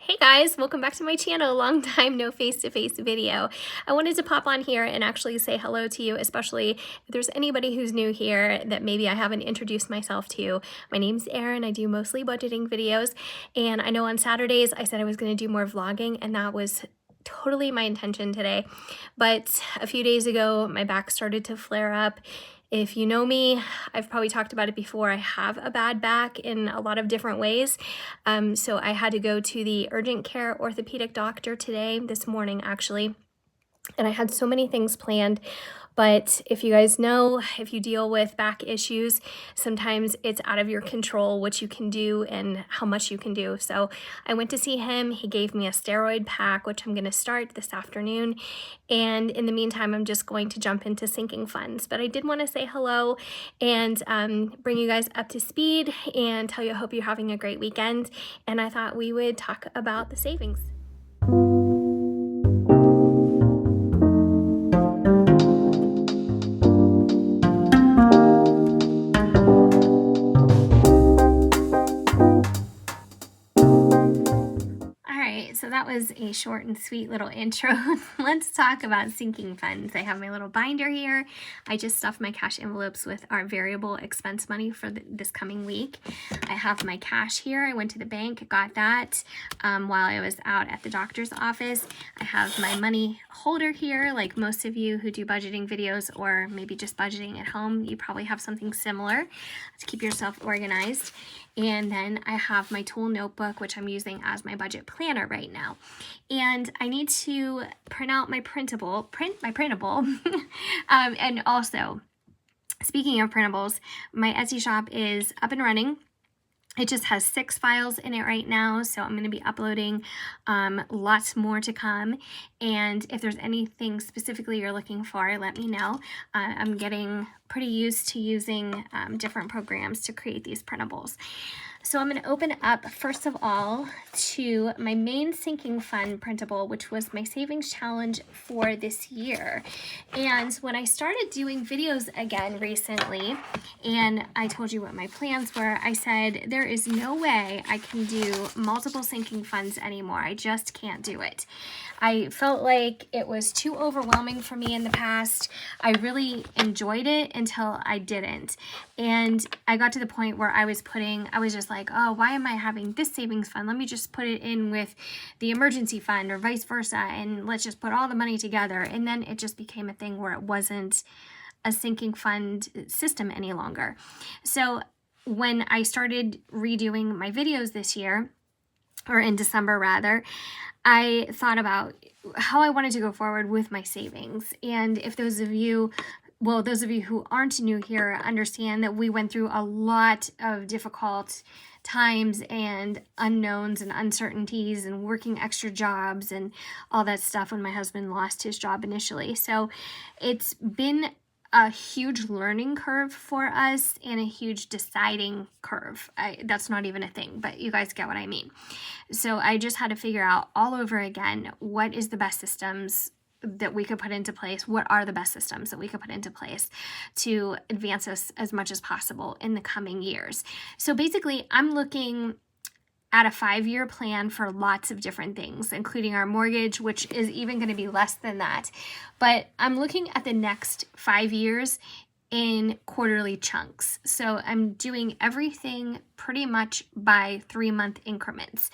Hey guys, welcome back to my channel. Long time no face-to-face video. I wanted to pop on here and actually say hello to you, especially if there's anybody who's new here that maybe I haven't introduced myself to. My name's Erin. I do mostly budgeting videos, and I know on Saturdays I said I was going to do more vlogging, and that was totally my intention today. But a few days ago, my back started to flare up. If you know me, I've probably talked about it before, I have a bad back in a lot of different ways. So I had to go to the urgent care orthopedic doctor today, this morning actually, and I had so many things planned. But if you guys know, if you deal with back issues, sometimes it's out of your control what you can do and how much you can do. So I went to see him. He gave me a steroid pack, which I'm going to start this afternoon. And in the meantime, I'm just going to jump into sinking funds. But I did want to say hello and bring you guys up to speed and tell you I hope you're having a great weekend. And I thought we would talk about the savings. So that was a short and sweet little intro. Let's talk about sinking funds. I have my little binder here. I just stuffed my cash envelopes with our variable expense money for this coming week. I have my cash here. I went to the bank, got that while I was out at the doctor's office. I have my money holder here, like most of you who do budgeting videos or maybe just budgeting at home, you probably have something similar to keep yourself organized. And then I have my tool notebook, which I'm using as my budget planner right now. And I need to print out my printable. And also, speaking of printables, my Etsy shop is up and running. It just has 6 files in it right now, so I'm going to be uploading lots more to come. And if there's anything specifically you're looking for, let me know. I'm getting pretty used to using different programs to create these printables. So I'm going to open up, first of all, to my main sinking fund printable, which was my savings challenge for this year. And when I started doing videos again recently, and I told you what my plans were, I said, there is no way I can do multiple sinking funds anymore. I just can't do it. I felt like it was too overwhelming for me in the past. I really enjoyed it until I didn't. And I got to the point where I was just like, oh, why am I having this savings fund? Let me just put it in with the emergency fund or vice versa, and let's just put all the money together. And then it just became a thing where it wasn't a sinking fund system any longer. So when I started redoing my videos this year, or in December rather, I thought about how I wanted to go forward with my savings. And if those of you who aren't new here understand that we went through a lot of difficult times and unknowns and uncertainties and working extra jobs and all that stuff when my husband lost his job initially. So it's been a huge learning curve for us and a huge deciding curve. That's not even a thing, but you guys get what I mean. So I just had to figure out all over again, what is the best systems that we could put into place? What are the best systems that we could put into place to advance us as much as possible in the coming years? So basically, I'm looking at a 5-year plan for lots of different things, including our mortgage, which is even going to be less than that. But I'm looking at the next 5 years in quarterly chunks. So I'm doing everything pretty much by 3-month increments.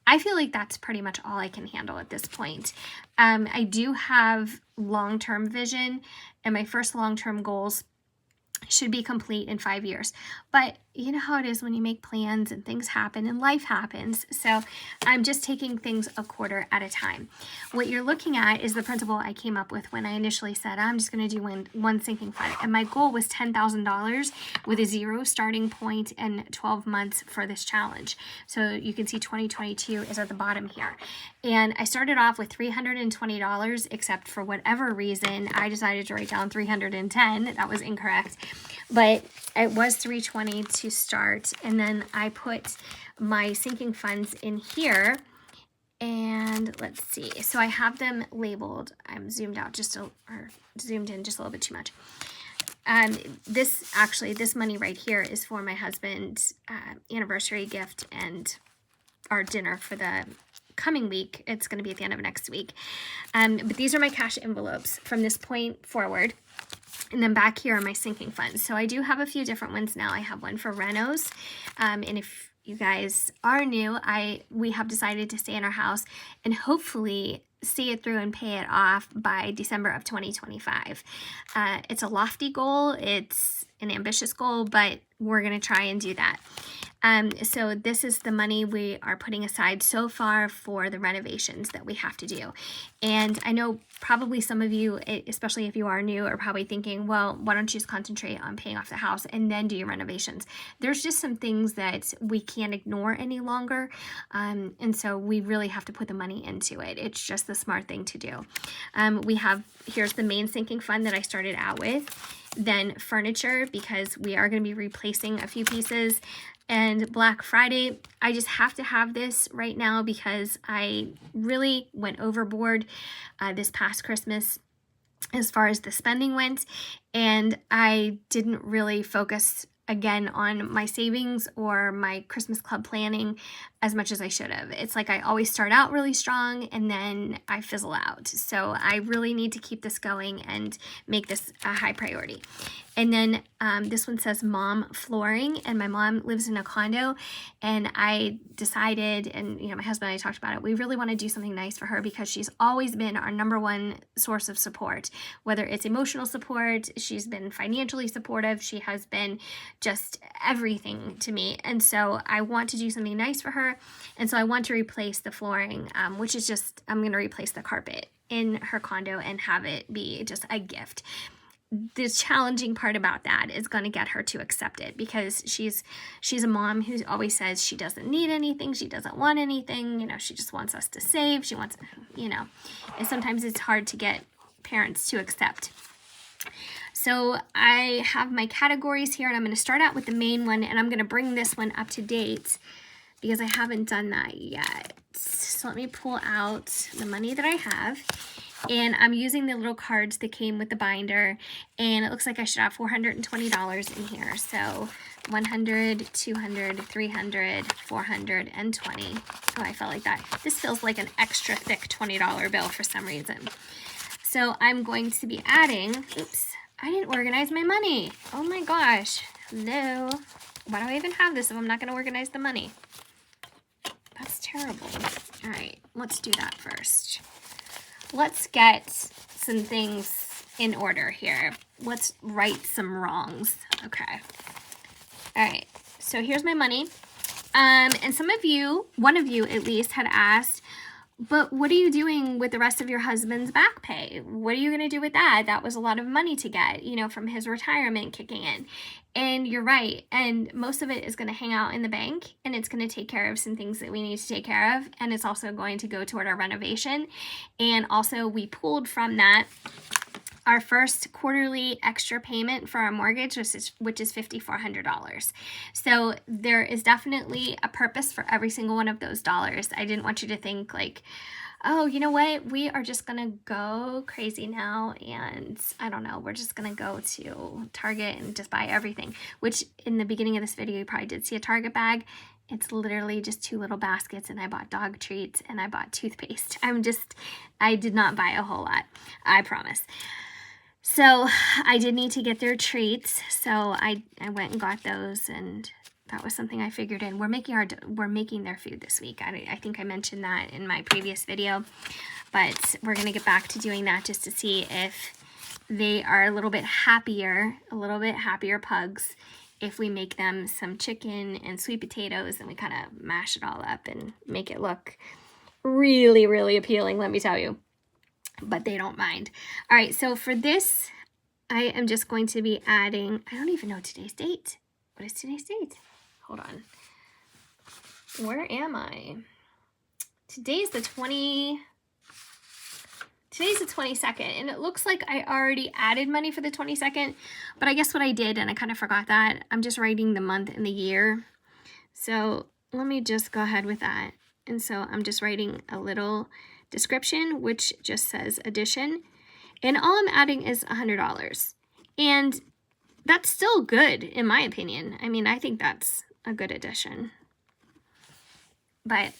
I feel like that's pretty much all I can handle at this point. I do have long-term vision, and my first long-term goals should be complete in 5 years. But you know how it is when you make plans and things happen and life happens. So I'm just taking things a quarter at a time. What you're looking at is the principle I came up with when I initially said, I'm just going to do one sinking fund. And my goal was $10,000 with a 0 starting point and 12 months for this challenge. So you can see 2022 is at the bottom here. And I started off with $320, except for whatever reason, I decided to write down $310. That was incorrect. But it was $320 to start, and then I put my sinking funds in here, and let's see. So I have them labeled. I'm zoomed in just a little bit too much. This money right here is for my husband's anniversary gift and our dinner for the coming week. It's going to be at the end of next week. But these are my cash envelopes from this point forward. And then back here are my sinking funds. So I do have a few different ones now. I have one for renos. And if you guys are new, we have decided to stay in our house and hopefully see it through and pay it off by December of 2025. It's a lofty goal. It's an ambitious goal, but we're going to try and do that. So this is the money we are putting aside so far for the renovations that we have to do. And I know probably some of you, especially if you are new, are probably thinking, well, why don't you just concentrate on paying off the house and then do your renovations? There's just some things that we can't ignore any longer. And so we really have to put the money into it. It's just the smart thing to do. Here's the main sinking fund that I started out with. Then furniture, because we are going to be replacing a few pieces. And Black Friday, I just have to have this right now because I really went overboard this past Christmas as far as the spending went. And I didn't really focus again on my savings or my Christmas club planning as much as I should have. It's like I always start out really strong and then I fizzle out. So I really need to keep this going and make this a high priority. And then this one says mom flooring, and my mom lives in a condo, and I decided, and my husband and I talked about it, we really want to do something nice for her because she's always been our #1 source of support, whether it's emotional support, she's been financially supportive, she has been just everything to me. And so I want to do something nice for her. And so I want to replace the flooring, which is just, I'm going to replace the carpet in her condo and have it be just a gift. The challenging part about that is going to get her to accept it because she's a mom who always says she doesn't need anything, she doesn't want anything, she just wants us to save, she wants, and sometimes it's hard to get parents to accept. So I have my categories here, and I'm going to start out with the main one, and I'm going to bring this one up to date because I haven't done that yet. So let me pull out the money that I have. And I'm using the little cards that came with the binder, and it looks like I should have $420 in here. So 100, 200, 300, 420. Oh, I felt like that. This feels like an extra thick $20 bill for some reason. So I'm going to be adding, oops, I didn't organize my money. Oh my gosh. Hello. Why do I even have this if I'm not going to organize the money? That's terrible. All right, let's do that first. Let's get some things in order here. Let's right some wrongs. Okay. All right. So here's my money. And some of you, one of you at least, had asked, but what are you doing with the rest of your husband's back pay? What are you going to do with that? That was a lot of money to get, from his retirement kicking in. And you're right. And most of it is going to hang out in the bank, and it's going to take care of some things that we need to take care of. And it's also going to go toward our renovation. And also we pulled from that our first quarterly extra payment for our mortgage, which is $5,400. So there is definitely a purpose for every single one of those dollars. I didn't want you to think like, oh, you know what? We are just going to go crazy now. And I don't know, we're just going to go to Target and just buy everything, which in the beginning of this video, you probably did see a Target bag. It's literally just 2 little baskets, and I bought dog treats and I bought toothpaste. I did not buy a whole lot, I promise. So I did need to get their treats, so I went and got those, and that was something I figured in. We're making their food this week. I think I mentioned that in my previous video, but we're gonna get back to doing that just to see if they are a little bit happier pugs if we make them some chicken and sweet potatoes and we kind of mash it all up and make it look really, really appealing, let me tell you. But they don't mind. All right, so for this, I am just going to be adding, I don't even know today's date. What is today's date? Hold on. Where am I? Today's the 22nd, and it looks like I already added money for the 22nd, but I guess what I did, and I kind of forgot that, I'm just writing the month and the year. So let me just go ahead with that. And so I'm just writing a little description, which just says addition, and all I'm adding is $100, and that's still good in my opinion. I mean, I think that's a good addition, but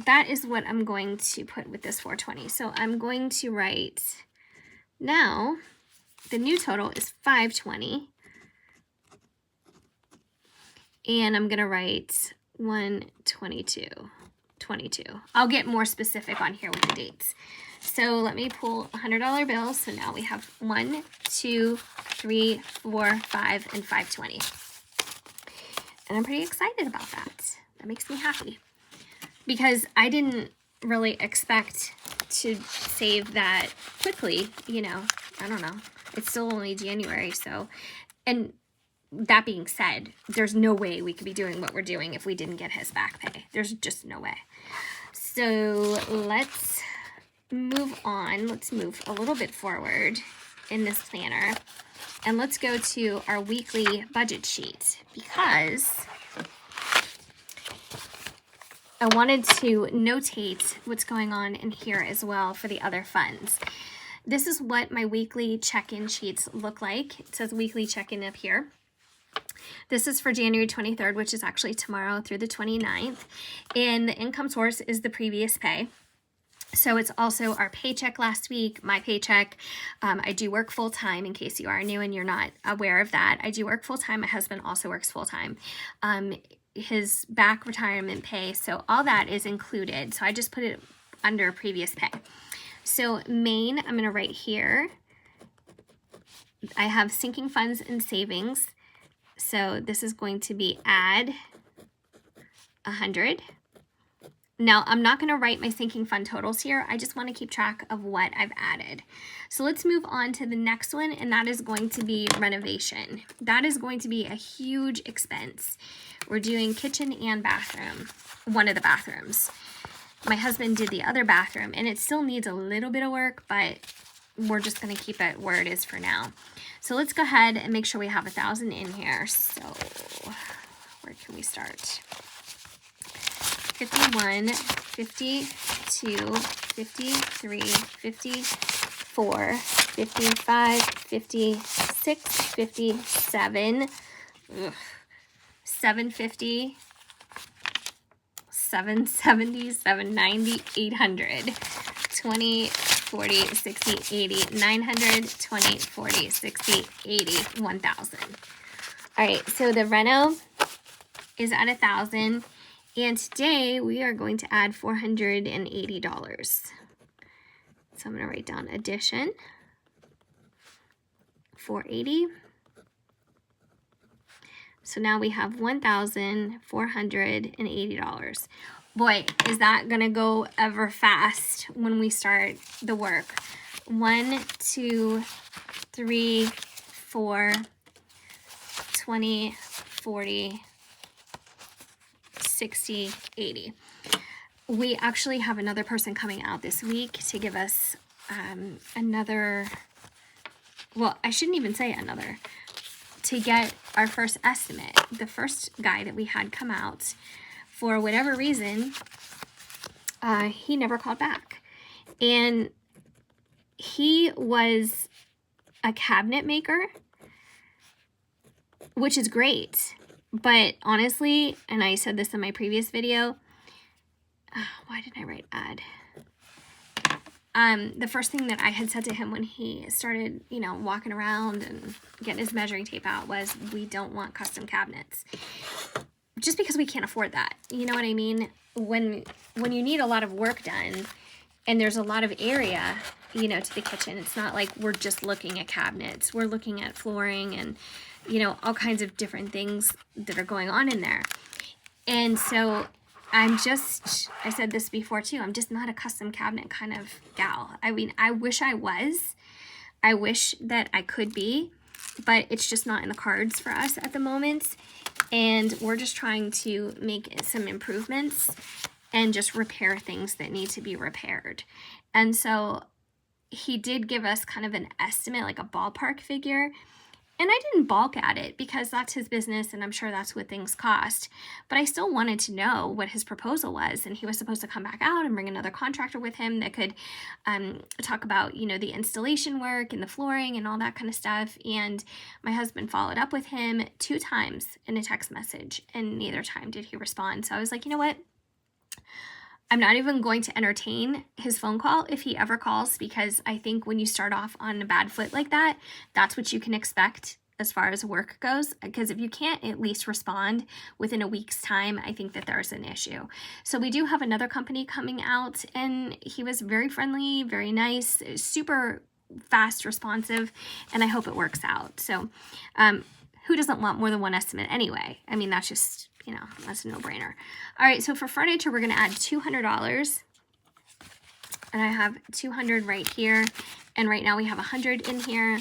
that is what I'm going to put with this 420. So I'm going to write, now the new total is 520. And I'm gonna write 122.22. I'll get more specific on here with the dates. So let me pull $100 bills. So now we have 1, 2, 3, 4, 5, and 520. And I'm pretty excited about that. That makes me happy because I didn't really expect to save that quickly. You know, I don't know. It's still only January, so, and that being said, there's no way we could be doing what we're doing if we didn't get his back pay. There's just no way. So let's move on. Let's move a little bit forward in this planner. And let's go to our weekly budget sheet because I wanted to notate what's going on in here as well for the other funds. This is what my weekly check-in sheets look like. It says weekly check-in up here. This is for January 23rd, which is actually tomorrow through the 29th. And the income source is the previous pay. So it's also our paycheck last week, my paycheck. I do work full-time in case you are new and you're not aware of that. I do work full-time. My husband also works full-time. His back retirement pay, so all that is included. So I just put it under previous pay. So main, I'm going to write here. I have sinking funds and savings. So this is going to be add 100. Now, I'm not going to write my sinking fund totals here. I just want to keep track of what I've added. So let's move on to the next one, and that is going to be renovation. That is going to be a huge expense. We're doing kitchen and bathroom, one of the bathrooms. My husband did the other bathroom, and it still needs a little bit of work, but we're just going to keep it where it is for now. So let's go ahead and make sure we have 1,000 in here. So where can we start? 51, 52, 53, 54, 55, 56, 57, 750, 770, 790, 800, 20, 40, 60, 80, 900, 20, 40, 60, 80, 1,000. All right, so the reno is at 1,000. And today we are going to add $480. So I'm going to write down addition, 480. So now we have $1,480. Boy, is that going to go ever fast when we start the work. 1, 2, 3, 4, 20, 40, 60, 80. We actually have another person coming out this week to give us another, well, I shouldn't even say another, to get our first estimate. The first guy that we had come out, for whatever reason, he never called back. And he was a cabinet maker, which is great. But honestly, and I said this in my previous video, why did I write add? The first thing that I had said to him when he started, you know, walking around and getting his measuring tape out was, we don't want custom cabinets. Just because we can't afford that. You know what I mean? When you need a lot of work done and there's a lot of area, you know, to the kitchen, it's not like we're just looking at cabinets. We're looking at flooring and, you know, all kinds of different things that are going on in there. And so I said this before too, I'm just not a custom cabinet kind of gal. I mean, I wish I was. I wish that I could be, but it's just not in the cards for us at the moment. And we're just trying to make some improvements and just repair things that need to be repaired. And so he did give us kind of an estimate, like a ballpark figure. And I didn't balk at it because that's his business and I'm sure that's what things cost. But I still wanted to know what his proposal was. And he was supposed to come back out and bring another contractor with him that could talk about, you know, the installation work and the flooring and all that kind of stuff. And my husband followed up with him 2 times in a text message and neither time did he respond. So I was like, you know what? I'm not even going to entertain his phone call if he ever calls, because I think when you start off on a bad foot like that, that's what you can expect as far as work goes. Because if you can't at least respond within a week's time, I think that there's an issue. So we do have another company coming out, and he was very friendly, very nice, super fast responsive, and I hope it works out. So who doesn't want more than one estimate anyway? I mean, that's just, you know, that's a no-brainer. All right, so for furniture, we're going to add $200. And I have $200 right here. And right now we have $100 in here.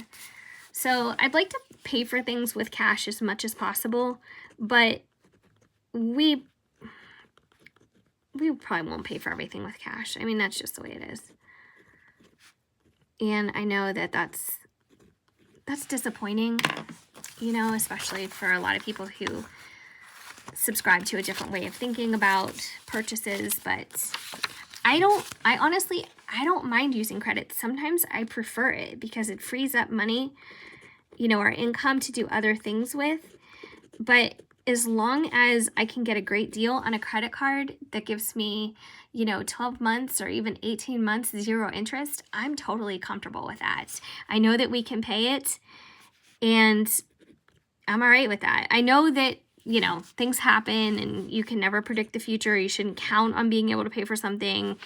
So I'd like to pay for things with cash as much as possible, but we probably won't pay for everything with cash. I mean, that's just the way it is. And I know that that's disappointing, you know, especially for a lot of people who subscribe to a different way of thinking about purchases. But I honestly don't mind using credit. Sometimes I prefer it because it frees up money, you know, our income to do other things with. But as long as I can get a great deal on a credit card that gives me, you know, 12 months or even 18 months, 0 interest, I'm totally comfortable with that. I know that we can pay it, and I'm all right with that. I know that, you know, things happen and you can never predict the future. You shouldn't count on being able to pay for something,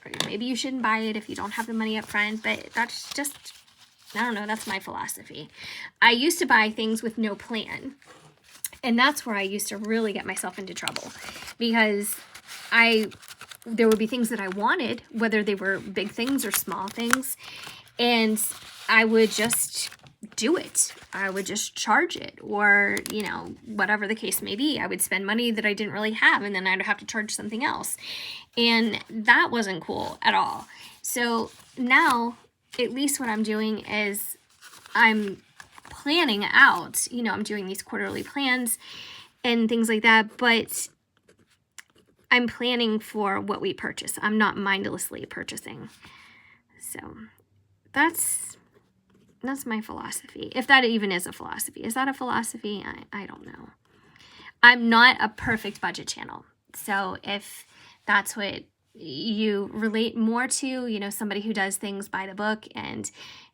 or maybe you shouldn't buy it if you don't have the money up front, but that's just, I don't know, that's my philosophy. I used to buy things with no plan, and that's where I used to really get myself into trouble, because there would be things that I wanted, whether they were big things or small things, and I would just do it. I would just charge it, or, you know, whatever the case may be. I would spend money that I didn't really have, and then I'd have to charge something else. And that wasn't cool at all. So now, at least what I'm doing is I'm planning out, you know, I'm doing these quarterly plans and things like that, but I'm planning for what we purchase. I'm not mindlessly purchasing. So that's my philosophy. If that even is a philosophy. Is that a philosophy? I don't know. I'm not a perfect budget channel. So if that's what you relate more to, you know, somebody who does things by the book and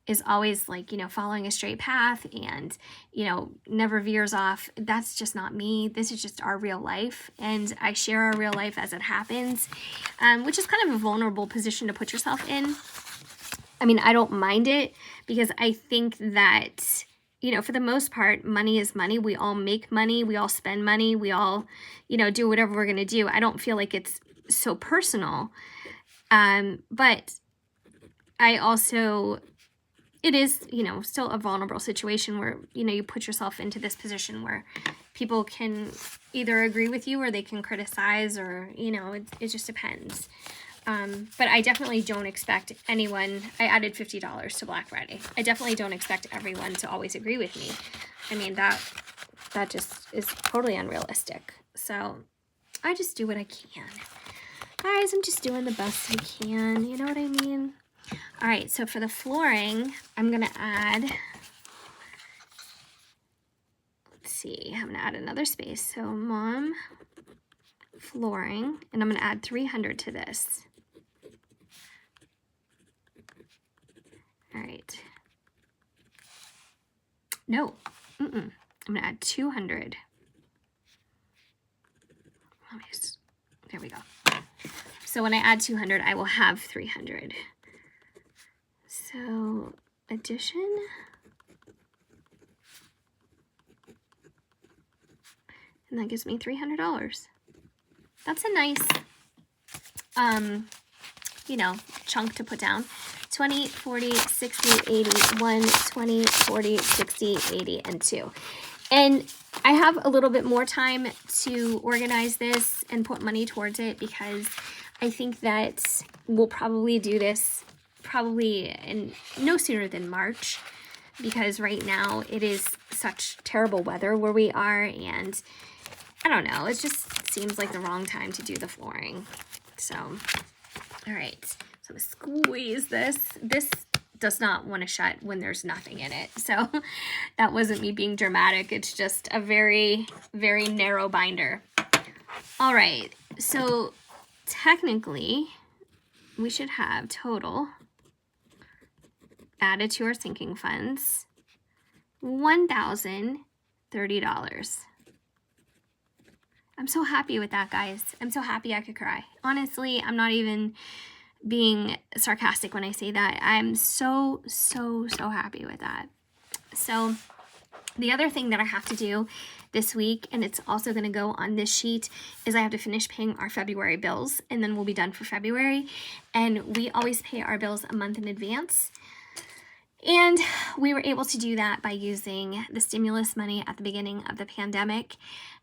is always, like, you know, following a straight path and, you know, never veers off, that's just not me. This is just our real life, and I share our real life as it happens, which is kind of a vulnerable position to put yourself in. I mean, I don't mind it, because I think that, you know, for the most part, money is money. We all make money. We all spend money. We all, you know, do whatever we're going to do. I don't feel like it's so personal. But I also, it is, you know, still a vulnerable situation where, you know, you put yourself into this position where people can either agree with you or they can criticize, or, you know, it just depends. But I definitely don't expect anyone, I added $50 to Black Friday. I definitely don't expect everyone to always agree with me. I mean, that just is totally unrealistic. So I just do what I can. Guys, I'm just doing the best I can. You know what I mean? All right, so for the flooring, I'm going to add, let's see, I'm going to add another space. So Mom, flooring, and I'm going to add 300 to this. All right. No, I'm going to add 200. There we go. So when I add 200, I will have 300. So addition. And that gives me $300. That's a nice, you know, chunk to put down. 20, 40, 60, 80, 1, 20, 40, 60, 80, and 2. And I have a little bit more time to organize this and put money towards it, because I think that we'll probably do this in no sooner than March, because right now it is such terrible weather where we are, and I don't know, it just seems like the wrong time to do the flooring. So, all right, so I'm gonna squeeze this. This does not want to shut when there's nothing in it. So that wasn't me being dramatic. It's just a very, very narrow binder. All right, so technically, we should have total added to our sinking funds, $1,030. I'm so happy with that, guys. I'm so happy I could cry. Honestly, I'm not even being sarcastic when I say that. I'm so happy with that. So the other thing that I have to do this week, and it's also going to go on this sheet, is I have to finish paying our February bills, and then we'll be done for February. And we always pay our bills a month in advance. And we were able to do that by using the stimulus money at the beginning of the pandemic.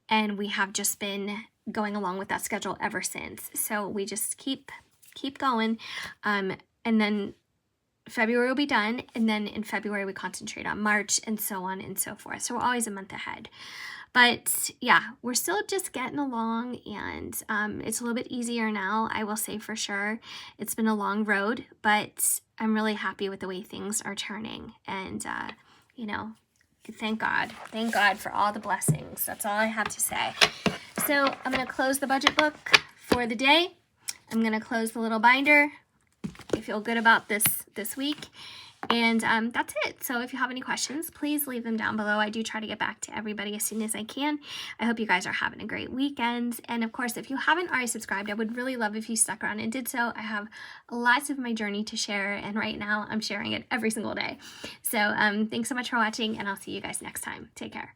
And we have just been going along with that schedule ever since. So we just keep going. And then February will be done. And then in February, we concentrate on March and so on and so forth. So we're always a month ahead. But yeah, we're still just getting along, and it's a little bit easier now, I will say for sure. It's been a long road, but I'm really happy with the way things are turning. And, you know, thank God. Thank God for all the blessings. That's all I have to say. So I'm going to close the budget book for the day. I'm going to close the little binder. I feel good about this week. And that's it. So if you have any questions, please leave them down below. I do try to get back to everybody as soon as I can. I hope you guys are having a great weekend. And of course, if you haven't already subscribed, I would really love if you stuck around and did so. I have lots of my journey to share, and right now I'm sharing it every single day. So thanks so much for watching, and I'll see you guys next time. Take care.